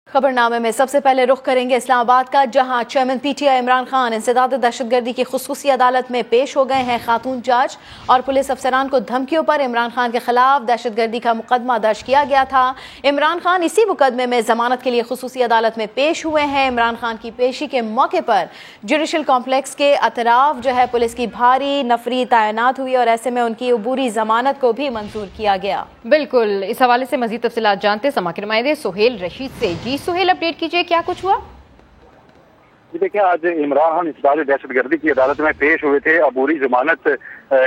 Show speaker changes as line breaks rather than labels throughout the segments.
खबरनामे में सबसे पहले रुख करेंगे इस्लामाबाद का, जहां चेयरमैन पीटीआई इमरान खान इंसदाद दहशतगर्दी की खुसूसी अदालत में पेश हो गए हैं। खातून जज और पुलिस अफसरान को धमकियों पर इमरान खान के खिलाफ दहशतगर्दी का मुकदमा दर्ज किया गया था। इमरान खान इसी मुकदमे में जमानत के लिए खुसूसी अदालत में पेश हुए हैं। इमरान खान की पेशी के मौके पर जुडिशल कॉम्प्लेक्स के अतराफ जो है पुलिस की भारी नफरी तैनात हुई और ऐसे में उनकी अबूरी जमानत को भी मंजूर किया गया।
बिल्कुल, इस हवाले से मजीद तफसीलात जानते समा के नुमाइंदे सुहेल रशीद से। जी सुहेल, अपडेट कीजिए, क्या कुछ हुआ?
जी देखिए, आज इमरान खान इंसदाद दहशतगर्दी की अदालत में पेश हुए थे। अबूरी जमानत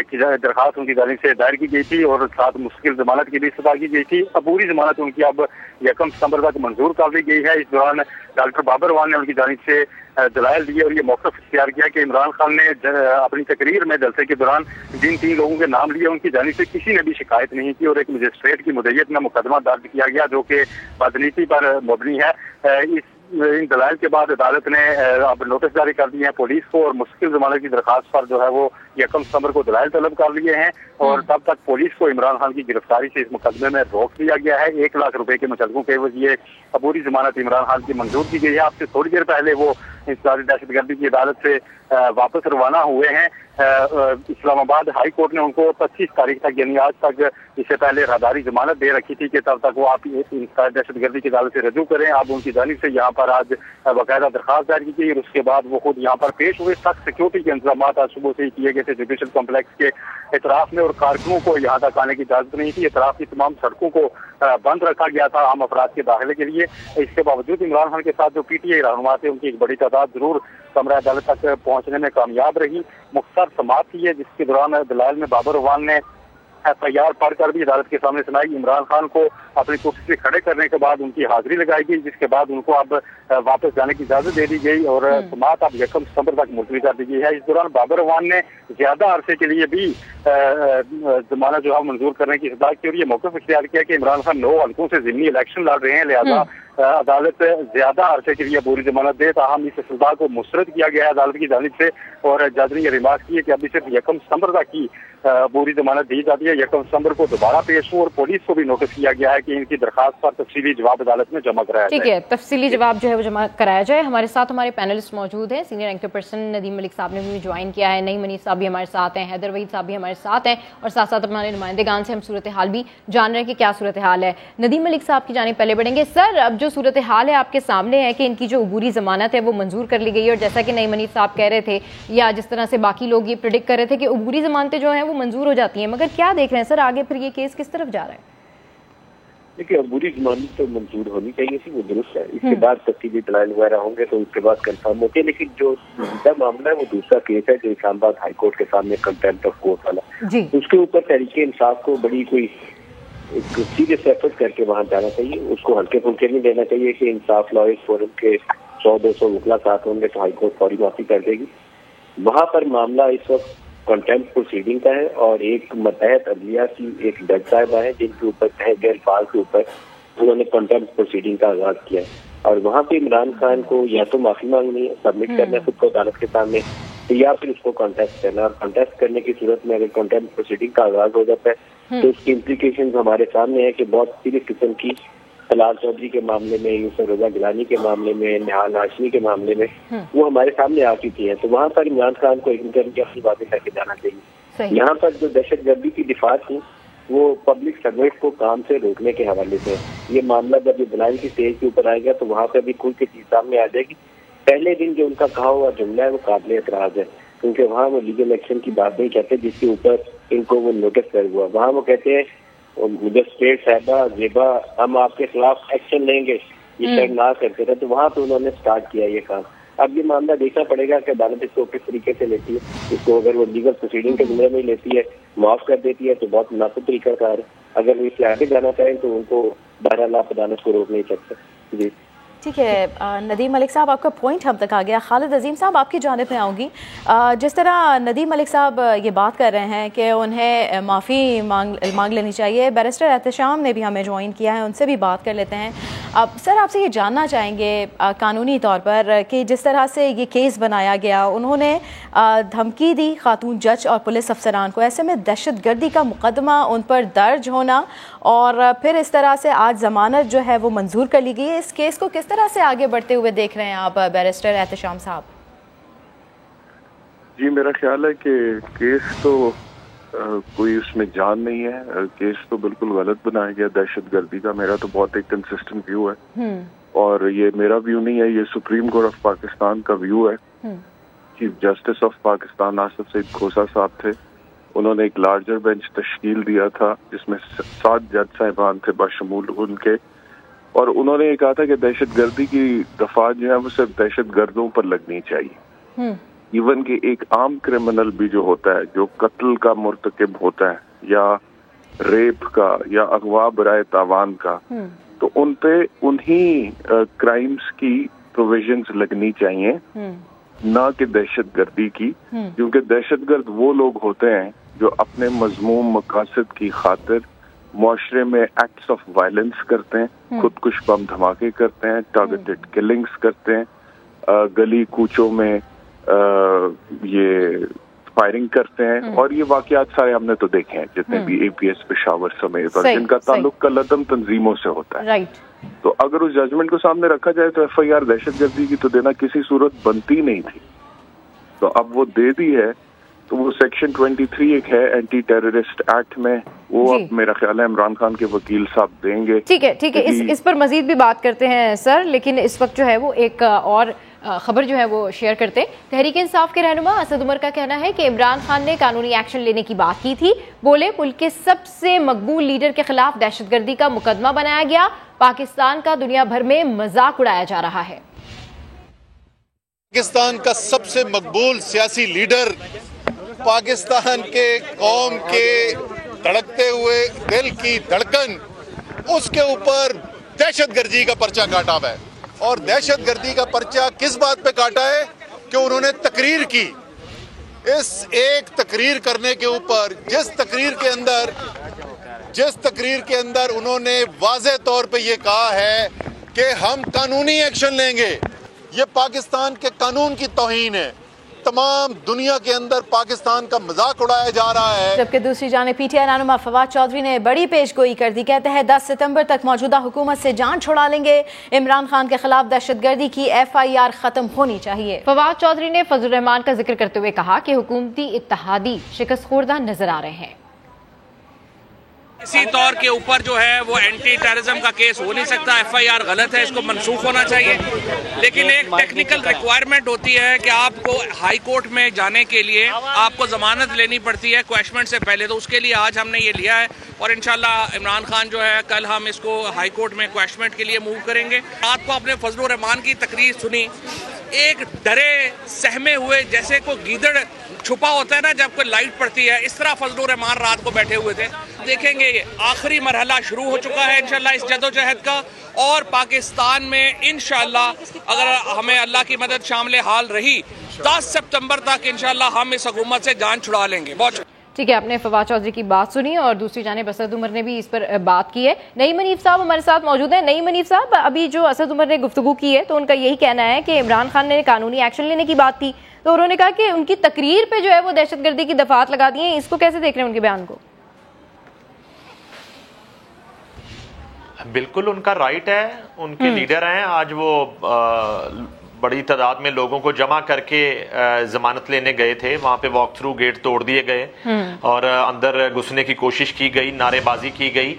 की दरखास्त उनकी जानिब से दायर की गई थी और साथ मुश्किल जमानत की भी इस्तदा की गई थी। अबूरी जमानत उनकी अब 1 सितंबर तक मंजूर कर दी गई है। इस दौरान डॉक्टर बाबर वान ने उनकी जानिब से दलाइल दिए और ये मौक़िफ़ इख्तियार किया कि इमरान खान ने अपनी तकरीर में जलसे के दौरान जिन 3 लोगों के नाम लिए उनकी जानिब से किसी ने भी शिकायत नहीं की और एक मजिस्ट्रेट की मुद्दत में मुकदमा दर्ज किया गया जो कि बदनीति पर मबनी है। इन दलाइल के बाद अदालत ने अब नोटिस जारी कर दिए हैं पुलिस को और मुश्किल जमानत की दरखास्त पर जो है वो 1 सितंबर को दलाइल तलब कर लिए हैं और तब तक पुलिस को इमरान खान की गिरफ्तारी से इस मुकदमे में रोक दिया गया है। 1 लाख रुपए के मुचलकों के ये अबूरी जमानत इमरान खान की मंजूर की गई है। आपसे थोड़ी देर पहले वो इंसदाद दहशतगर्दी की अदालत से वापस रवाना हुए हैं। इस्लामाबाद हाई कोर्ट ने उनको 25 तारीख तक यानी आज तक इससे पहले राहदारी जमानत दे रखी थी कि तब तक वो आप इंसदाद दहशतगर्दी की अदालत से रजू करें। अब उनकी जानिब से यहाँ पर आज बाकायदा दरखास्त दायर की गई और उसके बाद वो खुद यहाँ पर पेश हुए। सख्त सिक्योरिटी के इंतजाम आज सुबह से ही किए गए थे जुडिशल कॉम्प्लेक्स के इतराफ में और कारकुनों को यहाँ तक आने की इजाजत नहीं थी। इतराफ की तमाम सड़कों को बंद रखा गया था आम अफराद के दाखिले के लिए। इसके बावजूद इमरान खान के साथ जो पीटीआई रहनुमा थे उनकी एक बड़ी तादाद जरूर कमरा अदालत तक पहुंचने में कामयाब रही। मुख्तार समाअत की है जिसके दौरान दलाइल में बाबर वान ने FIR पढ़कर भी अदालत के सामने सुनाई। इमरान खान को अपनी कुर्सी से खड़े करने के बाद उनकी हाजिरी लगाई गई जिसके बाद उनको अब वापस जाने की इजाजत दे दी गई और समाअत अब 1 सितंबर तक मुलतवी कर दी गई है। इस दौरान बाबर वान ने ज्यादा अरसे के लिए भी जमानत जो है मंजूर करने की सदा की और ये मौक़िफ़ इख्तियार किया कि इमरान खान 9 हल्कों से ज़िमनी इलेक्शन लड़ रहे हैं, लिहाजा अदालत ज्यादा अरसे के लिए अबूरी जमानत दे। ताहम इस सजा को मुस्तरद किया गया है अदालत की जानिब से और जज ने यह रिमार्क की है कि अभी सिर्फ 1 सितंबर तक की अबूरी जमानत दी जाती है। 1 सितंबर को दोबारा पेश हो और पुलिस को भी नोटिस किया गया है कि इनकी दरखास्त पर तफसीली जवाब अदालत में जमा कराया जाए।
ठीक है, तफसीली जवाब जो है वो जमा कराया जाए। हमारे साथ हमारे पैनलिस्ट मौजूद हैं। Senior anchor person Nadeem Malik साहब ने भी ज्वाइन किया है, नईम मनीष साहब भी हमारे साथ हैं, हैदर वहीद साहब भी हमारे साथ हैं और साथ साथ हमारे नुमाइंदेगान से हम सूरत हाल भी जान रहे हैं कि क्या सूरत हाल है। नदीम मलिक साहब की जानिब पहले बढ़ेंगे। सर, अब जो सूरत हाल है आपके सामने है कि इनकी जो अबूरी जमानत है वो मंजूर कर ली गई है और जैसा कि नईम मनीष साहब कह रहे थे या जिस तरह से बाकी लोग ये प्रेडिक्ट कर रहे थे कि अबूरी जमानतें जो हैं वो मंजूर हो जाती हैं, मगर क्या देख रहे हैं सर आगे फिर ये केस किस तरफ जा रहा है?
देखिए, अबूरी जमानत तो मंजूर होनी चाहिए थी, वो दुरुस्त है। इसके बाद तफसीली दलाइल वगैरह होंगे तो उसके बाद कंफर्म होती है। लेकिन जो दूसरा मामला है वो दूसरा केस है जो इस्लामाबाद हाई कोर्ट के सामने कंटेम्प्ट ऑफ कोर्ट वाला, उसके ऊपर तहरीके इंसाफ को बड़ी कोई एक सीरियस एफर्ट करके वहाँ जाना चाहिए। उसको हल्के फुल्के नहीं देना चाहिए कि इंसाफ लॉयर्स फोरम के 100-200 वकला साथ होंगे तो हाई कोर्ट फौरी माफी कर देगी। वहाँ पर मामला इस वक्त कंटेम्प्ट प्रोसीडिंग का है और एक मतहत अदलिया की एक जज साहिबा है जिनके ऊपर कहे गए अल्फाज के ऊपर उन्होंने कंटेम्प्ट प्रोसीडिंग का आगाज किया है और वहाँ पे इमरान खान को या तो माफी मांगनी है, सबमिट करना है खुद को अदालत के सामने, या फिर उसको कॉन्टेस्ट करना। और कॉन्टेस्ट करने की सूरत में अगर कंटेम्प्ट प्रोसीडिंग का आगाज हो जाता है तो उसकी इम्प्लीकेशन हमारे सामने है कि बहुत सीरियस किस्म की तलाल चौधरी के मामले में, यूसुफ रजा गिलानी के मामले में, निहाल हाशमी के मामले में वो हमारे सामने आ चुकी है। तो वहाँ पर इमरान खान को अपनी बातें करके जाना चाहिए। यहाँ पर जो दहशतगर्दी की दिफा थी वो पब्लिक सर्वेंट को काम से रोकने के हवाले से ये मामला जब ये दलाइल की स्टेज के ऊपर आएगा तो वहाँ पर भी खुल के चीज सामने आ जाएगी। पहले दिन जो उनका कहा हुआ जुमला है वो काबिल एतराज है क्योंकि वहाँ वो लीगल एक्शन की बात नहीं कहते जिसके ऊपर इनको वो नोटिस कर हुआ। वहाँ वो कहते हैं मजिस्ट्रेट साहबा जेबा हम आपके खिलाफ एक्शन लेंगे, ये शायद ना करते थे। तो वहाँ पे उन्होंने स्टार्ट किया ये काम। अब ये मामला देखना पड़ेगा कि अदालत इसको किस तरीके से लेती है। इसको अगर वो लीगल प्रोसीडिंग के जुमले में लेती है, माफ कर देती है तो बहुत मुनासिब तरीका कार है। अगर वो इससे आगे जाना चाहें तो उनको बहरहाल आप अदालत को रोक नहीं सकते। जी
ठीक है नदीम मलिक साहब, आपका पॉइंट हम तक आ गया। खालिद अजीम साहब, आपकी जानिब में आऊँगी। जिस तरह नदीम मलिक साहब ये बात कर रहे हैं कि उन्हें माफ़ी मांग लेनी चाहिए, बैरिस्टर एहतशाम ने भी हमें ज्वाइन किया है, उनसे भी बात कर लेते हैं। अब सर आपसे ये जानना चाहेंगे कानूनी तौर पर कि जिस तरह से ये केस बनाया गया, उन्होंने धमकी दी खातून जज और पुलिस अफसरान को, ऐसे में दहशतगर्दी का मुकदमा उन पर दर्ज होना और फिर इस तरह से आज जमानत जो है वो मंजूर कर ली गई है, इस केस को किस तरह से आगे बढ़ते हुए देख रहे हैं आप बैरिस्टर एहतशाम साहब?
जी, मेरा ख्याल है कि केस तो कोई उसमें जान नहीं है, केस तो बिल्कुल गलत बनाया गया दहशतगर्दी का। मेरा तो बहुत एक कंसिस्टेंट व्यू है और ये मेरा व्यू नहीं है, ये सुप्रीम कोर्ट ऑफ पाकिस्तान का व्यू है। Chief justice of Pakistan Asif Saeed Khosa साहब थे, उन्होंने एक लार्जर बेंच तश्कील दिया था जिसमें 7 जज साहिबान थे बशमूल उनके, और उन्होंने ये कहा था कि दहशतगर्दी की दफा जो है वो सिर्फ दहशतगर्दों पर लगनी चाहिए। इवन कि एक आम क्रिमिनल भी जो होता है, जो कत्ल का मुर्तकिब होता है या रेप का या अगवा बराए तावान का, तो उन पे उन्हीं क्राइम्स की प्रोविजंस लगनी चाहिए, ना कि दहशतगर्दी की, क्योंकि दहशतगर्द वो लोग होते हैं जो अपने मजमूम मकासद की खातिर मुआशरे में एक्ट्स ऑफ वायलेंस करते हैं, खुदकुश बम धमाके करते हैं, टारगेटेड किलिंग्स करते हैं, गली कूचों में ये फायरिंग करते हैं, और ये वाकयात सारे हमने तो देखे हैं जितने भी APS पेशावर समेत, और जिनका ताल्लुक कलदम तंजीमों से होता है। तो अगर उस जजमेंट को सामने रखा जाए तो FIR दहशतगर्दी की तो देना किसी सूरत बनती नहीं थी, तो अब वो दे दी है, तो वो सेक्शन 23 एक है एंटी टेररिस्ट एक्ट में, वो अब मेरा ख्याल है इमरान खान के वकील साहब देंगे।
ठीक है, इस पर मजीद भी बात करते हैं सर, लेकिन इस वक्त जो है वो एक और खबर जो है वो शेयर करते। तहरीक इंसाफ के रहनुमा असद उमर का कहना है कि इमरान खान ने कानूनी एक्शन लेने की बात की थी, बोले मुल्क के सबसे मकबूल लीडर के खिलाफ दहशतगर्दी का मुकदमा बनाया गया, पाकिस्तान का दुनिया भर में मजाक उड़ाया जा रहा है।
पाकिस्तान का सबसे मकबूल सियासी लीडर, पाकिस्तान के कौम के धड़कते हुए दिल की धड़कन, उसके ऊपर दहशतगर्दी का पर्चा काटा हुआ है। और दहशतगर्दी का पर्चा किस बात पे काटा है कि उन्होंने तकरीर की। इस एक तकरीर करने के ऊपर, जिस तकरीर के अंदर उन्होंने वाज़ेह तौर पे ये कहा है कि हम कानूनी एक्शन लेंगे, ये पाकिस्तान के कानून की तौहीन है। तमाम दुनिया के अंदर पाकिस्तान का मजाक उड़ाया जा रहा है।
जबकि दूसरी जानिब PTI रहनुमा फवाद चौधरी ने बड़ी पेशगोई कर दी, कहते हैं 10 सितंबर तक मौजूदा हुकूमत से जान छुड़ा लेंगे, इमरान खान के खिलाफ दहशतगर्दी की FIR खत्म होनी चाहिए।
फवाद चौधरी ने फजलुर रहमान का जिक्र करते हुए कहा कि हुकूमती इत्तेहादी शिकस्त खुर्दा नजर आ रहे हैं।
इसी तौर के ऊपर जो है वो एंटी टेररिज्म का केस हो नहीं सकता, FIR गलत है, इसको मनसूख होना चाहिए। लेकिन एक टेक्निकल रिक्वायरमेंट होती है कि आपको हाई कोर्ट में जाने के लिए आपको जमानत लेनी पड़ती है क्वेश्चन से पहले, तो उसके लिए आज हमने ये लिया है और इंशाल्लाह इमरान खान जो है कल हम इसको हाई कोर्ट में क्वेश्चन के लिए मूव करेंगे। रात को आपने फजलुर रहमान की तकरीर सुनी, एक डरे सहमे हुए जैसे को गीदड़ छुपा होता है ना जब कोई लाइट पड़ती है, इस तरह फजलुर रहमान रात को बैठे हुए थे। देखेंगे आखिरी मरहला शुरू हो चुका है इंशाल्लाह इस जदोजहद का, और पाकिस्तान में इंशाल्लाह अगर हमें अल्लाह की मदद शामिल हाल रही 10 सितंबर तक इंशाल्लाह हम इस हुकूमत से जान छुड़ा लेंगे। बहुत
ठीक है, आपने फवाद चौधरी की बात सुनी और दूसरी जानिब असद उमर ने भी इस पर बात की है। नईम हनीफ साहब हमारे साथ मौजूद हैं। नईम हनीफ साहब, अभी जो असद उमर ने गुफ्तगू की है तो उनका यही कहना है कि इमरान खान ने कानूनी एक्शन लेने की बात की, तो उन्होंने कहा कि उनकी तकरीर पे जो है वो दहशतगर्दी की दफात लगा दी है, इसको कैसे देख रहे हैं उनके बयान को?
बिल्कुल उनका राइट है, उनके लीडर हैं, आज वो बड़ी तादाद में लोगों को जमा करके जमानत लेने गए थे, वहां पे वॉक थ्रू गेट तोड़ दिए गए और अंदर घुसने की कोशिश की गई, नारेबाजी की गई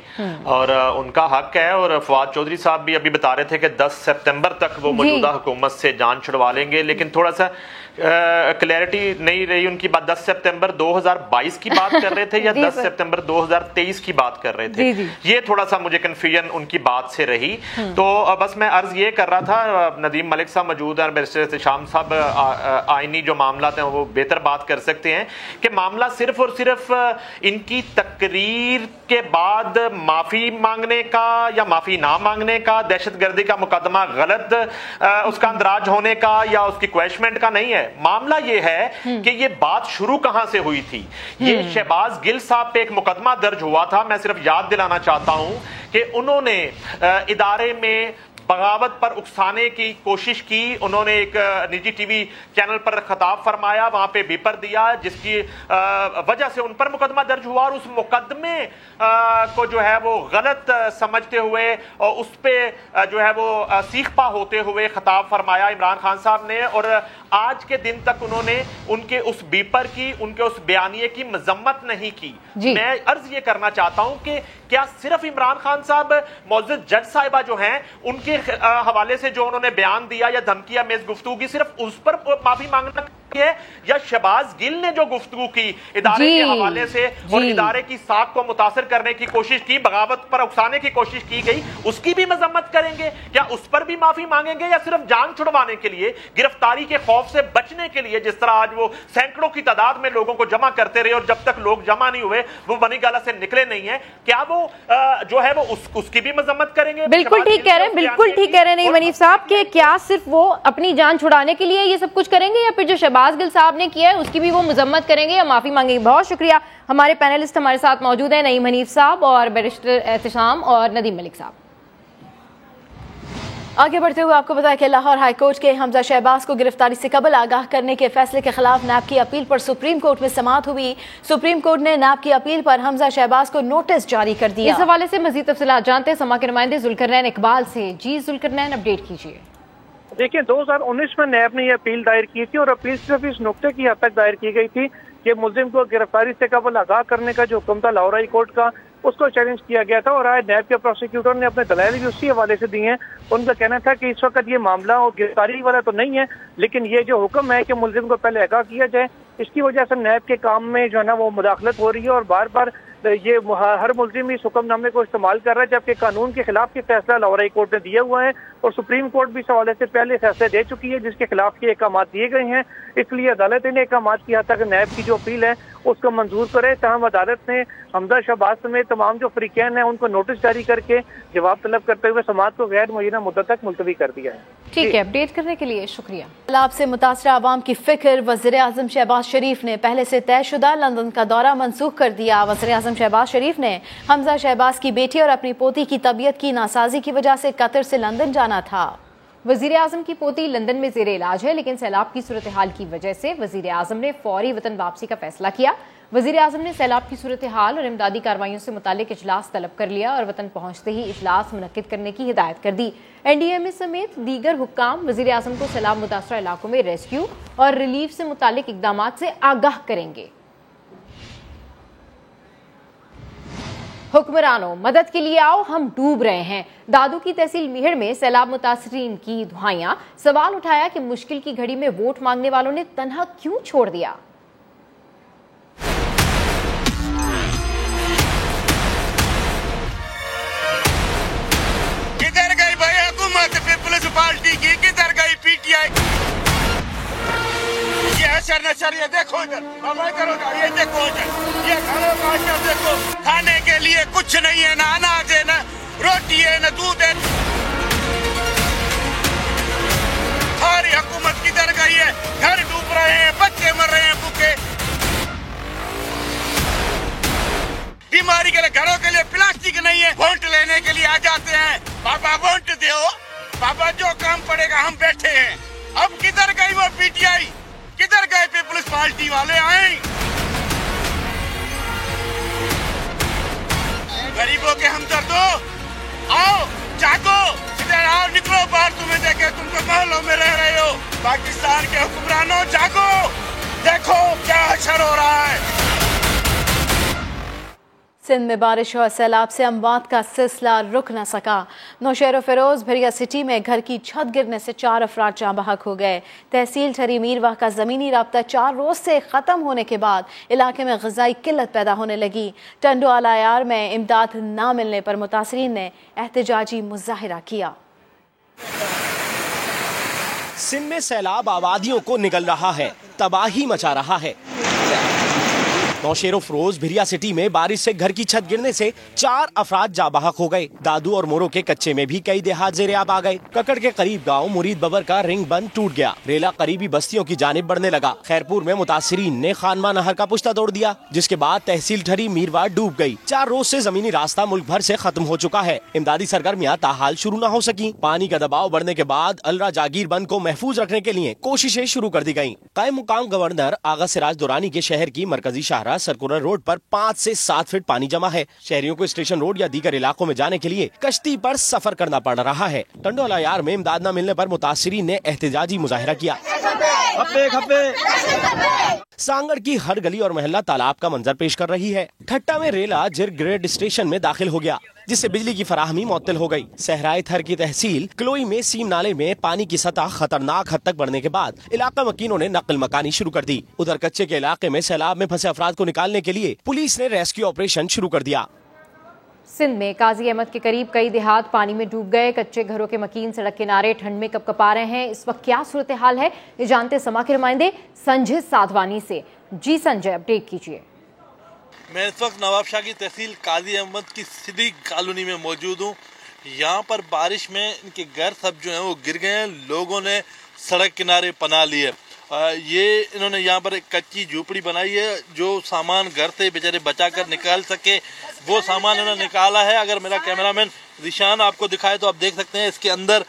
और उनका हक है। और फवाद चौधरी साहब भी अभी बता रहे थे कि 10 सितंबर तक वो मौजूदा हुकूमत से जान छुड़वा लेंगे, लेकिन थोड़ा सा क्लैरिटी नहीं रही उनकी बात। 10 सितंबर 2022 की बात कर रहे थे या 10 सितंबर 2023 की बात कर रहे थे, ये थोड़ा सा मुझे कंफ्यूजन उनकी बात से रही। तो बस मैं अर्ज ये कर रहा था, नदीम मलिक साहब मौजूद हैं, बैरिस्टर एहतशाम साहब आईनी जो मामला हैं वो बेहतर बात कर सकते हैं कि मामला सिर्फ और सिर्फ इनकी तकरीर के बाद माफी मांगने का या माफी ना मांगने का, दहशतगर्दी का मुकदमा गलत उसका अंदराज होने का या उसकी क्वेश्चन का नहीं है। मामला ये है कि ये बात शुरू कहां से हुई थी। ये शहबाज गिल साहब पे एक मुकदमा दर्ज हुआ था, मैं सिर्फ याद दिलाना चाहता हूं कि उन्होंने इदारे में बगावत पर उकसाने की कोशिश की। उन्होंने एक निजी टीवी चैनल पर खिताब फरमाया, वहां पे बीपर दिया, जिसकी वजह से उन पर मुकदमा दर्ज हुआ और उस मुकदमे को जो है वो गलत समझते हुए और उस पे जो है वो सीखपा होते हुए खिताब फरमाया इमरान खान साहब ने। और आज के दिन तक उन्होंने उनके उस बीपर की, उनके उस बयानिए की मजम्मत नहीं की। मैं अर्ज ये करना चाहता हूं कि क्या सिर्फ इमरान खान साहब, मौजूद जज साहिबा जो हैं, उनके हवाले से जो उन्होंने बयान दिया या धमकियां मेज गुफ्तगू की, सिर्फ उस पर माफी मांगना है, या शहबाज गिल ने जो गुफ्तगू की इदारे के हवाले से और इदारे की साख को मुतासर करने की कोशिश की, बगावत पर उकसाने की कोशिश की गई, उसकी भी मजम्मत करेंगे? क्या उस पर भी माफी मांगेंगे, या सिर्फ जान छुड़वाने के लिए, गिरफ्तारी के खौफ से बचने के लिए, जिस तरह आज वो सैकड़ों की तादाद में लोगों को जमा करते रहे और जब तक लोग जमा नहीं हुए वो बनी गाला से निकले नहीं है, क्या वो जो है वो उसकी भी मजम्मत करेंगे?
बिल्कुल ठीक कह रहे हैं, बिल्कुल ठीक कह रहे हैं नहीं मनीफ साहब कि क्या सिर्फ वो अपनी जान छुड़ाने के लिए ये सब कुछ करेंगे, या फिर जो शहबाज गिल साहब ने किया है उसकी भी वो मजम्मत करेंगे या माफी मांगेंगे? बहुत शुक्रिया। हमारे पैनलिस्ट हमारे साथ मौजूद हैं, नईम हनीफ साहब और बैरिस्टर एहतिशाम और नदीम मलिक साहब।
आगे बढ़ते हुए आपको बताया कि लाहौर हाईकोर्ट के हमजा शहबाज को गिरफ्तारी से कबल आगाह करने के फैसले के खिलाफ नैब की अपील पर सुप्रीम कोर्ट में समाअत हुई। सुप्रीम कोर्ट ने नैब की अपील पर हमजा शहबाज को नोटिस जारी कर दिया।
इस हवाले से मजीद तफसीलात जानते हैं समा के नुमाइंदे जुल्करनैन इकबाल से। जी जुल्करनैन, अपडेट कीजिए।
देखिए, 2019 में नैब ने यह अपील दायर की थी और अपील सिर्फ इस नुक्ते की हद तक दायर की गई थी कि मुलजिम को गिरफ्तारी से कबल आगाह करने का जो हुक्म था लाहौर हाई कोर्ट का, उसको चैलेंज किया गया था और आज नैब के प्रोसिक्यूटर ने अपने दलाइल भी उसी हवाले से दिए हैं। उनका कहना था कि इस वक्त ये मामला और गिरफ्तारी वाला तो नहीं है, लेकिन ये जो हुक्म है कि मुलजिम को पहले आगाह किया जाए, इसकी वजह से नैब के काम में जो है ना वो मुदाखलत हो रही है और बार बार ये हर मुलजिम इस हुक्मनामे को इस्तेमाल कर रहा है, जबकि कानून के खिलाफ ये फैसला लाहौर हाई कोर्ट ने दिया हुआ है और सुप्रीम कोर्ट भी इस हवाले से पहले फैसले दे चुकी है जिसके खिलाफ ये अहकाम दिए गए हैं। इसलिए अदालत ने अहकाम किया था कि नैब की जो अपील है उसको मंजूर करे। तमाम अदालत ने हमजा शहबाज समेत तमाम जो फ्रीकैन है उनको नोटिस जारी करके जवाब तलब करते हुए समाअत को गैर मुय्यना मुद्दत तक मुलतवी कर दिया है।
ठीक है, अपडेट करने के लिए शुक्रिया।
सैलाब से मुतासरा आवाम की फिक्र, वज़ीर आज़म शहबाज शरीफ ने पहले से तयशुदा लंदन का दौरा मनसूख कर दिया। वज़ीर आज़म शहबाज शरीफ ने हमजा शहबाज की बेटी और अपनी पोती की तबीयत की नासाजी की वजह से कतर से लंदन जाना था। वज़ीर आज़म की पोती लंदन में ज़ेरे इलाज है, लेकिन सैलाब की सूरत हाल की वजह से वज़ीर आज़म ने फौरी वतन वापसी का फैसला किया। वज़ीर आज़म ने सैलाब की सूरत हाल और इमदादी कार्रवाइयों से मुतालिक इजलास तलब कर लिया और वतन पहुंचते ही इजलास मुनक्किद करने की हिदायत कर दी। NDMA समेत दीगर हुक्काम वज़ीर आज़म को सैलाब मुतासरा इलाकों में रेस्क्यू और रिलीफ से मुतालिक इक़दामात से आगाह करेंगे। हुक्मरानों, मदद के लिए आओ, हम डूब रहे हैं। दादू की तहसील मीहड़ में सैलाब मुतासरीन की दुआएं। सवाल उठाया कि मुश्किल की घड़ी में वोट मांगने वालों ने तन्हा क्यों छोड़ दिया।
किधर गई भाई हुकूमत पीपल्स पार्टी की, किधर गई PTI? ये असर नशर, ये देखो इधर, ये देखो इधर, ये घरों का असर देखो। खाने के लिए कुछ नहीं है, ना अनाज है, ना रोटी है, ना दूध है। सारी हुकूमत किधर गई है? घर डूब रहे हैं, बच्चे मर रहे हैं भूखे। बीमारी के लिए घरों के लिए प्लास्टिक नहीं है। वोट लेने के लिए आ जाते हैं, बाबा वोट दो, बाबा जो काम पड़ेगा हम बैठे हैं। अब किधर गई वो PTI? किधर गए पीपल्स पार्टी वाले? आए गरीबों के हमदर्दों, आओ जागो, इधर आओ, निकलो बाहर, तुम्हें देखे तुम तो महलों में रह रहे हो। पाकिस्तान के हुक्मरानों जागो, देखो क्या असर हो रहा है।
सिंध में बारिश और सैलाब से अमवात का सिलसिला रुक न सका। नौशहर फिरोज भरिया सिटी में घर की छत गिरने से 4 अफराद जाँ बहक हो गए। तहसील ठरी मीरवाह का ज़मीनी राब्ता 4 रोज़ से ख़त्म होने के बाद इलाके में ग़िज़ाई किल्लत पैदा होने लगी। टंडो आलायार में इमदाद न मिलने पर मुतासरीन ने एहतजाजी मुज़ाहिरा किया।
सिंध में सैलाब आबादियों को निगल रहा है, तबाही मचा रहा है। नौशेरो फरोज भिरिया सिटी में बारिश से घर की छत गिरने से 4 अफराद जाबाहक हो गए। दादू और मोरो के कच्चे में भी कई देहात ज़ेरे-आब आ गए। ककड़ के करीब गांव मुरीद बबर का रिंग बंद टूट गया। रेला करीबी बस्तियों की जानिब बढ़ने लगा। खैरपुर में मुतासिरीन ने खानमा नहर का पुश्ता तोड़ दिया, जिसके बाद तहसील ठरी मीरवाड़ डूब गई। 4 रोज से जमीनी रास्ता मुल्क भर से खत्म हो चुका है। इमदादी सरगर्मियां ताहाल शुरू न हो सकी। पानी का दबाव बढ़ने के बाद अलरा जागीर बंद को महफूज रखने के लिए कोशिशें शुरू कर दी गयी। कायम मुकाम गवर्नर आगा सिराज दुरानी के शहर की मरकजी शाहराह सर्कुलर रोड पर 5 से 7 फीट पानी जमा है। शहरियों को स्टेशन रोड या दीगर इलाकों में जाने के लिए कश्ती पर सफर करना पड़ रहा है। टंडोला यार में इमदाद न मिलने पर मुतासिरीन ने एहतजाजी मुजाहिरा किया। सांगड़ की हर गली और मोहल्ला तालाब का मंजर पेश कर रही है। ठट्टा में रेला जिर ग्रेड स्टेशन में दाखिल हो गया, जिससे बिजली की फराहमी मुअत्तल हो गई। सहराए थर की तहसील क्लोई में सीम नाले में पानी की सतह खतरनाक हद तक बढ़ने के बाद इलाका मकीनों ने नकल मकानी शुरू कर दी। उधर कच्चे के इलाके में सैलाब में फंसे अफराद को निकालने के लिए पुलिस ने रेस्क्यू ऑपरेशन शुरू कर दिया।
सिंध में काजी अहमद के करीब कई देहात पानी में डूब गए। कच्चे घरों के मकीन सड़क किनारे ठंड में कपकपा रहे हैं। इस वक्त क्या सूरत हाल है, ये जानते समा के नुमाइंदे संजय साधवानी से। जी संजय, अपडेट कीजिए।
मैं इस वक्त नवाबशाह की तहसील काजी अहमद की सिटी कॉलोनी में मौजूद हूँ। यहाँ पर बारिश में इनके घर सब जो हैं वो गिर गए हैं। लोगों ने सड़क किनारे पनाह ली है। ये इन्होंने यहाँ पर एक कच्ची झोपड़ी बनाई है। जो सामान घर से बेचारे बचा कर निकाल सके वो सामान इन्होंने निकाला है। अगर मेरा कैमरामैन रिशान आपको दिखाए तो आप देख सकते हैं इसके अंदर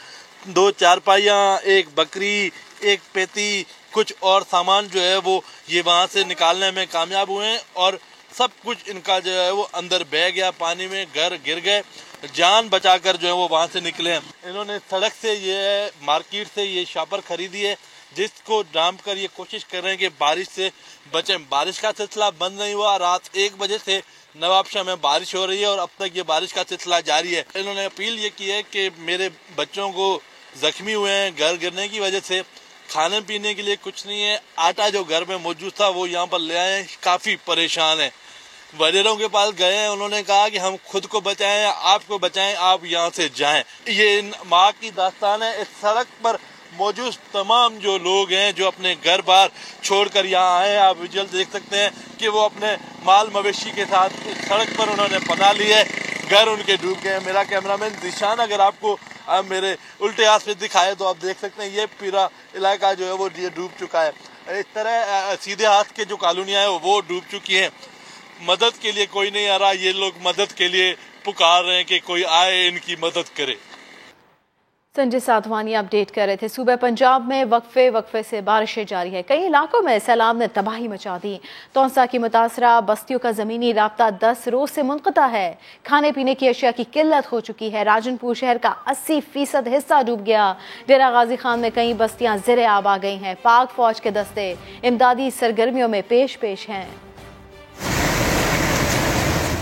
2 चारपाइयाँ, एक बकरी, एक पेटी, कुछ और सामान जो है वो ये वहाँ से निकालने में कामयाब हुए हैं और सब कुछ इनका जो है वो अंदर बह गया पानी में, घर गिर गए, जान बचाकर जो है वो वहाँ से निकले हैं। इन्होंने सड़क से ये मार्केट से ये शापर खरीदी है, जिसको डांप कर ये कोशिश कर रहे हैं कि बारिश से बचें। बारिश का सिलसिला बंद नहीं हुआ। रात 1 बजे से नवाबशाह में बारिश हो रही है और अब तक ये बारिश का सिलसिला जारी है। इन्होंने अपील ये की है कि मेरे बच्चों को जख्मी हुए हैं घर गिरने की वजह से, खाने पीने के लिए कुछ नहीं है। आटा जो घर में मौजूद था वो यहाँ पर ले आए, काफ़ी परेशान है। वजीरों के पास गए हैं, उन्होंने कहा कि हम खुद को बचाएं, आपको बचाएं, आप यहाँ से जाएं। ये माँ की दास्तान है। इस सड़क पर मौजूद तमाम जो लोग हैं जो अपने घर बार छोड़कर यहाँ आए, आप विजुअल देख सकते हैं कि वो अपने माल मवेशी के साथ इस सड़क पर उन्होंने पनाह ली है। घर उनके डूब गए हैं। मेरा कैमरामैन दिशान अगर आपको मेरे उल्टे हाथ पे दिखाए तो आप देख सकते हैं ये पूरा इलाका जो है वो डूब चुका है। इस तरह सीधे हाथ के जो कॉलोनियाँ हैं वो डूब चुकी हैं। मदद के लिए कोई नहीं आ रहा। ये लोग मदद के लिए पुकार रहे हैं कि कोई आए इनकी मदद करे।
संजय साधवानी अपडेट कर रहे थे। सूबे पंजाब में वक्फे से बारिशें जारी है। कई इलाकों में सैलाब ने तबाही मचा दी। तौसा की मुतासरा बस्तियों का ज़मीनी राब्ता 10 रोज से मुनक़ता है। खाने पीने की अशिया की किल्लत हो चुकी है। राजनपुर शहर का 80% हिस्सा डूब गया। डेरा गाजी खान में कई बस्तियां ज़ेरे-आब आ गई हैं। पाक फौज के दस्ते इमदादी सरगर्मियों में पेश हैं।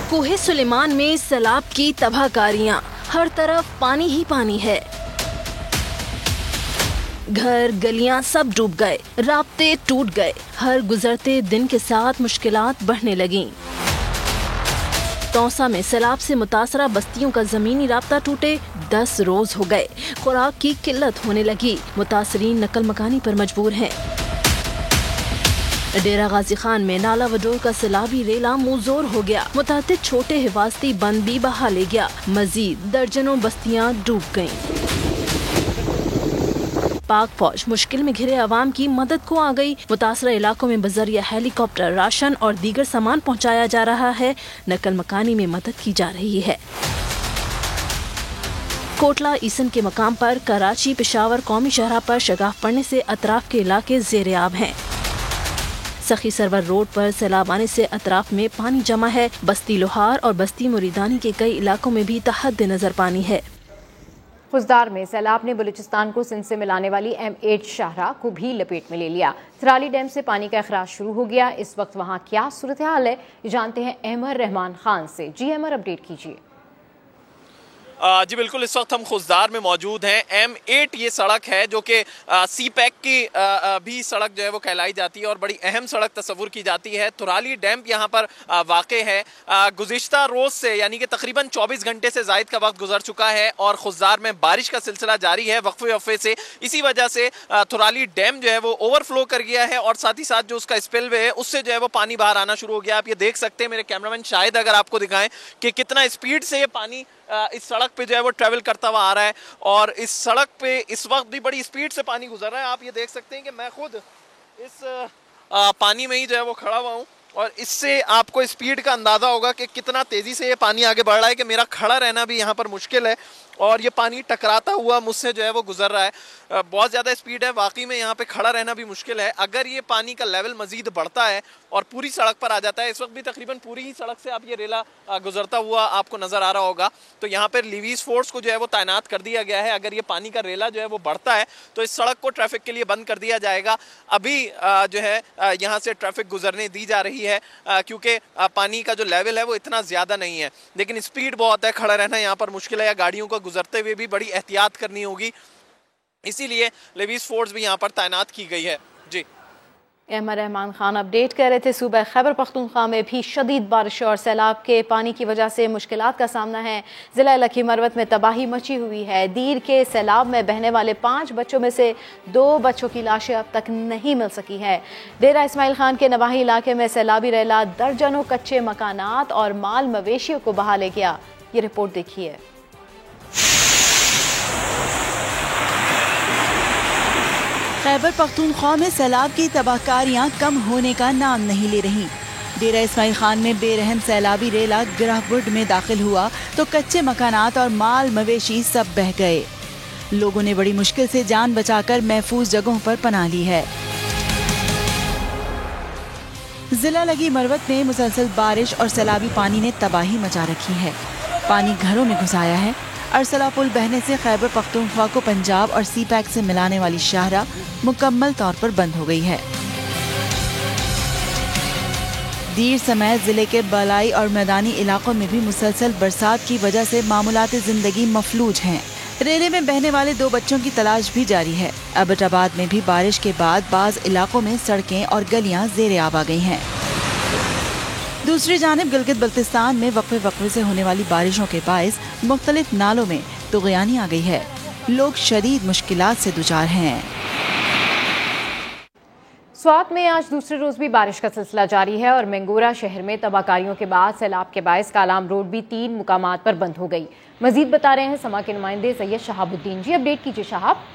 कोहे सुलेमान में सैलाब की तबाहकारियां, हर तरफ पानी ही पानी है। घर गलियां सब डूब गए, राब्ते टूट गए। हर गुजरते दिन के साथ मुश्किलात बढ़ने लगीं। तौसा में सैलाब से मुतासरा बस्तियों का जमीनी राब्ता टूटे 10 रोज हो गए। खुराक की किल्लत होने लगी। मुतासरीन नकल मकानी पर मजबूर हैं। डेरा गाजी खान में नाला वडोर का सैलाबी रेला मुंहजोर हो गया। मुतादिद छोटे हिफाजती बंद भी बहा ले गया। मजीद दर्जनों बस्तियां डूब गईं। पाक फौज मुश्किल में घिरे अवाम की मदद को आ गई। मुतासरा इलाकों में बजरिया हेलीकॉप्टर राशन और दीगर सामान पहुंचाया जा रहा है। नकल मकानी में मदद की जा रही है। कोटला ईसन के मकाम पर कराची पेशावर कौमी शहरा पर शगाफ पड़ने से अतराफ के इलाके ज़ेरे-आब हैं। सखी सरवर रोड पर सैलाब आने से अतराफ में पानी जमा है। बस्ती लोहार और बस्ती मुरीदानी के कई इलाकों में भी तहद नजर पानी है।
खुजदार में सैलाब ने बलूचिस्तान को सिंध से मिलाने वाली M8 शाहराह को भी लपेट में ले लिया। थराली डैम से पानी का अखराज शुरू हो गया। इस वक्त वहाँ क्या सूरत हाल है, जानते हैं अहमर रहमान खान से। जी अहमर, अपडेट कीजिए।
जी बिल्कुल, इस वक्त हम खुजदार में मौजूद हैं। M8 ये सड़क है जो कि सी पैक की भी सड़क जो है वो कहलाई जाती है और बड़ी अहम सड़क तस्वुर की जाती है। तुराली डैम यहाँ पर वाक़े है। गुज़िश्ता रोज़ से यानी कि तकरीबन 24 घंटे से ज़ायद का वक्त गुजर चुका है और खुजदार में बारिश का सिलसिला जारी है वक्फे वक्फे से। इसी वजह से तुराली डैम जो है वो ओवरफ्लो कर गया है और साथ ही साथ जो उसका स्पिलवे है उससे जो है वो पानी बाहर आना शुरू हो गया। आप ये देख सकते हैं, मेरे कैमरामैन शायद अगर आपको दिखाएं कि कितना स्पीड से ये पानी इस सड़क पे जो है वो ट्रैवल करता हुआ आ रहा है और इस सड़क पे इस वक्त भी बड़ी स्पीड से पानी गुजर रहा है। आप ये देख सकते हैं कि मैं खुद इस पानी में ही जो है वो खड़ा हुआ हूँ और इससे आपको स्पीड का अंदाज़ा होगा कि कितना तेज़ी से ये पानी आगे बढ़ रहा है कि मेरा खड़ा रहना भी यहाँ पर मुश्किल है और ये पानी टकराता हुआ मुझसे जो है वो गुजर रहा है। बहुत ज़्यादा स्पीड है, वाकई में यहाँ पे खड़ा रहना भी मुश्किल है। अगर ये पानी का लेवल मज़ीद बढ़ता है और पूरी सड़क पर आ जाता है, इस वक्त भी तकरीबन पूरी ही सड़क से आप ये रेला गुजरता हुआ आपको नज़र आ रहा होगा, तो यहाँ पर लिवीज़ फोर्स को जो है वो तैनात कर दिया गया है। अगर ये पानी का रेला जो है वो बढ़ता है तो इस सड़क को ट्रैफिक के लिए बंद कर दिया जाएगा। अभी जो है यहाँ से ट्रैफिक गुजरने दी जा रही है क्योंकि पानी का जो लेवल है वो इतना ज़्यादा नहीं है, लेकिन स्पीड बहुत है, खड़ा रहना यहाँ पर मुश्किल है या गाड़ियों को गुजरते हुए भी बड़ी एहतियात करनी होगी, इसीलिए लिवीज़ फोर्स भी यहाँ पर तैनात की गई है। जी,
अहमद रहमान खान अपडेट कर रहे थे। सूबा खैबर पख्तूनख्वा में भी शदीद बारिश और सैलाब के पानी की वजह से मुश्किलात का सामना है। ज़िला लखी मरवत में तबाही मची हुई है। दीर के सैलाब में बहने वाले 5 बच्चों में से 2 बच्चों की लाशें अब तक नहीं मिल सकी है। डेरा इस्माइल खान के नवाही इलाके में सैलाबी रेला दर्जनों कच्चे मकानात और माल मवेशियों को बहा ले गया। ये रिपोर्ट देखिए।
खैबर पख्तूनख्वा में सैलाब की तबाहकारियां कम होने का नाम नहीं ले रही। डेरा इस्माइल खान में बेरहम सैलाबी रेला गिरहबुड में दाखिल हुआ तो कच्चे मकानात और माल मवेशी सब बह गए। लोगों ने बड़ी मुश्किल से जान बचाकर महफूज जगहों पर पनाह ली है। जिला लगी मरवत में मुसलसल बारिश और सैलाबी पानी ने तबाही मचा रखी है। पानी घरों में घुस आया है। अरसला पुल बहने से खैबर पख्तूनख्वा को पंजाब और सी पैक से मिलाने वाली शाहरा मुकम्मल तौर पर बंद हो गई है। दीर समेत जिले के बलाई और मैदानी इलाकों में भी मुसलसल बरसात की वजह से मामूलात जिंदगी मफलूज हैं। रेले में बहने वाले 2 बच्चों की तलाश भी जारी है। अबटाबाद में भी बारिश के बाद बाज इलाकों में सड़कें और गलियां ज़ेरे आब आ गई हैं। दूसरी जानिब गिलगित बल्तिस्तान में वक्फे वक्फे से होने वाली बारिशों के बायस मुख्तलिफ नालों में तुग़यानी आ गई है। लोग शदीद मुश्किलात से दुचार हैं।
स्वात में आज दूसरे रोज भी बारिश का सिलसिला जारी है और मंगोरा शहर में तबाहकारियों के बाद सैलाब के बायस कालाम रोड भी 3 मुकामात पर बंद हो गई। मजीद बता रहे हैं समा के नुमाइंदे सैयद शहाबुद्दीन। जी अपडेट कीजिए शहाब।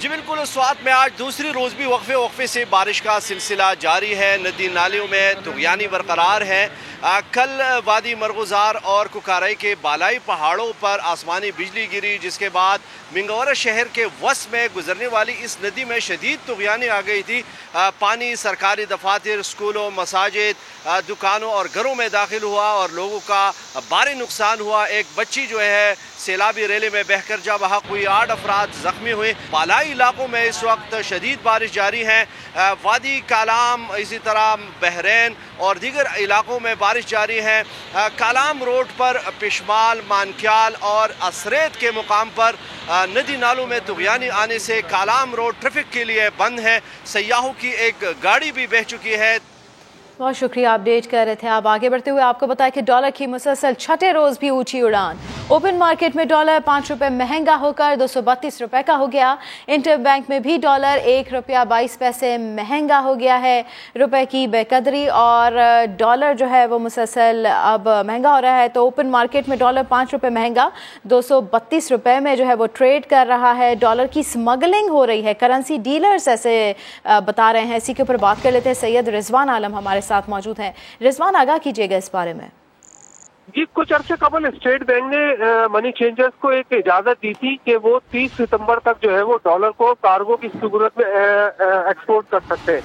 जी बिल्कुल, स्वात में आज दूसरी रोज भी वक्फे वक्फे से बारिश का सिलसिला जारी है। नदी नालियों में तुग़यानी बरकरार है। कल वादी मरगुजार और कुकाराई के बालाई पहाड़ों पर आसमानी बिजली गिरी, जिसके बाद मिंगौरा शहर के वस में गुजरने वाली इस नदी में शदीद तुग़यानी आ गई थी। पानी सरकारी दफातर, स्कूलों, मसाजिद, दुकानों और घरों में दाखिल हुआ और लोगों का भारी नुकसान हुआ। एक बच्ची जो है सैलाबी रेले में बहकर जा बहक हुई। 8 अफराद जख्मी हुए। बालाई इलाकों में इस वक्त शदीद बारिश जारी है। वादी कालाम, इसी तरह बहरैन और दीगर इलाकों में बारिश जारी है। कालाम रोड पर पिशमाल, मानक्याल और असरेत के मुकाम पर नदी नालों में तुग़यानी आने से कालाम रोड ट्रैफिक के लिए बंद है। सयाहों की एक गाड़ी भी बह चुकी है।
बहुत शुक्रिया, अपडेट कर रहे थे। आप आगे बढ़ते हुए आपको बताया कि डॉलर की मुसलसल 6ठे रोज भी ऊंची उड़ान। ओपन मार्केट में डॉलर 5 रुपए महंगा होकर 232 रुपए का हो गया। इंटर बैंक में भी डॉलर 1 रुपया 22 पैसे महंगा हो गया है। रुपए की बेकदरी और डॉलर जो है वो मुसलसल अब महंगा हो रहा है। तो ओपन मार्केट में डॉलर 5 रुपए महंगा 232 रुपए में जो है वो ट्रेड कर रहा है। डॉलर की स्मगलिंग हो रही है, करेंसी डीलर्स ऐसे बता रहे हैं। इसी के ऊपर बात कर लेते हैं। सैयद रिजवान आलम हमारे साथ मौजूद हैं। रिजवान, आगाह कीजिएगा इस बारे में।
जी, कुछ अर्से कबल स्टेट बैंक ने मनी चेंजर्स को एक इजाजत दी थी कि वो 30 सितंबर तक जो है वो डॉलर को कार्गो की सूरत में एक्सपोर्ट कर सकते हैं।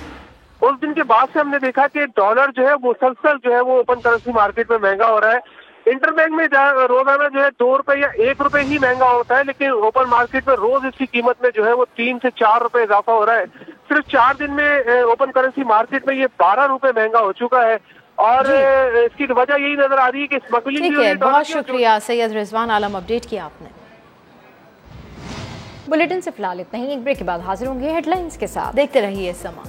उस दिन के बाद से हमने देखा कि डॉलर जो है मुसलसल जो है वो ओपन करेंसी मार्केट में महंगा हो रहा है। इंटरबैंक में रोजाना जो है 2 रुपए या 1 रुपए ही महंगा होता है, लेकिन ओपन मार्केट में रोज इसकी कीमत में जो है वो 3 से 4 रुपए इजाफा हो रहा है। सिर्फ 4 दिन में ओपन करेंसी मार्केट में ये 12 रुपए महंगा हो चुका है। और इसकी वजह यही नजर आ रही है कि स्मगलिंग।
ठीक है, बहुत शुक्रिया सैयद रिजवान आलम, अपडेट किया आपने।
बुलेटिन से फिलहाल इतना ही, एक ब्रेक के बाद हाजिर होंगे हेडलाइंस के साथ।
देखते रहिए समा।